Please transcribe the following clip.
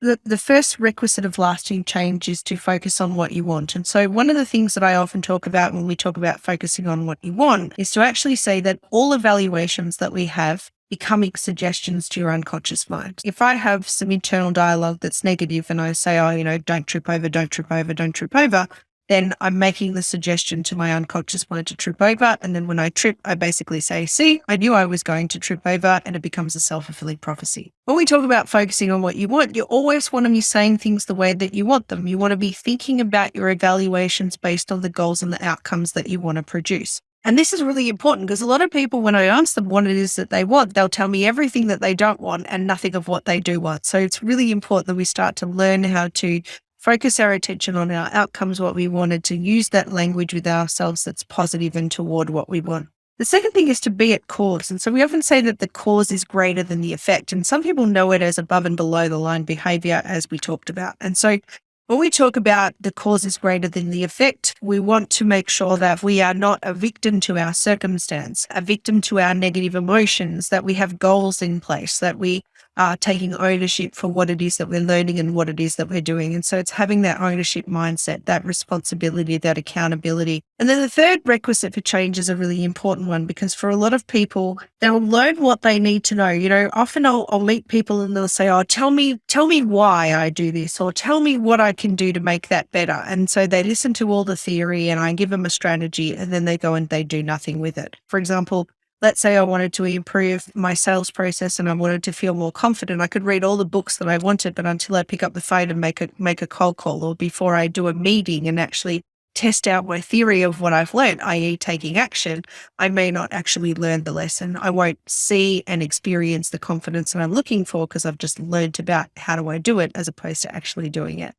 the first requisite of lasting change is to focus on what you want. And so one of the things that I often talk about when we talk about focusing on what you want is to actually say that all evaluations that we have becoming suggestions to your unconscious mind. If I have some internal dialogue that's negative and I say, oh, don't trip over, don't trip over, don't trip over, then I'm making the suggestion to my unconscious mind to trip over. And then when I trip, I basically say, see, I knew I was going to trip over, and it becomes a self-fulfilling prophecy. When we talk about focusing on what you want, you always want to be saying things the way that you want them. You want to be thinking about your evaluations based on the goals and the outcomes that you want to produce. And this is really important because a lot of people, when I ask them what it is that they want, they'll tell me everything that they don't want and nothing of what they do want. So it's really important that we start to learn how to focus our attention on our outcomes, what we wanted, to use that language with ourselves that's positive and toward what we want. The second thing is to be at cause. And so we often say that the cause is greater than the effect. And some people know it as above and below the line behavior, as we talked about. And so when we talk about the cause is greater than the effect, we want to make sure that we are not a victim to our circumstance, a victim to our negative emotions, that we have goals in place, that we are taking ownership for what it is that we're learning and what it is that we're doing. And so it's having that ownership mindset, that responsibility, that accountability. And then the third requisite for change is a really important one, because for a lot of people, they'll learn what they need to know. Often I'll meet people and they'll say, oh, tell me why I do this, or tell me what I can do to make that better. And so they listen to all the theory and I give them a strategy, and then they go and they do nothing with it. For example, let's say I wanted to improve my sales process and I wanted to feel more confident. I could read all the books that I wanted, but until I pick up the phone and make a cold call, or before I do a meeting and actually test out my theory of what I've learned, i.e. taking action, I may not actually learn the lesson. I won't see and experience the confidence that I'm looking for because I've just learned about how do I do it as opposed to actually doing it.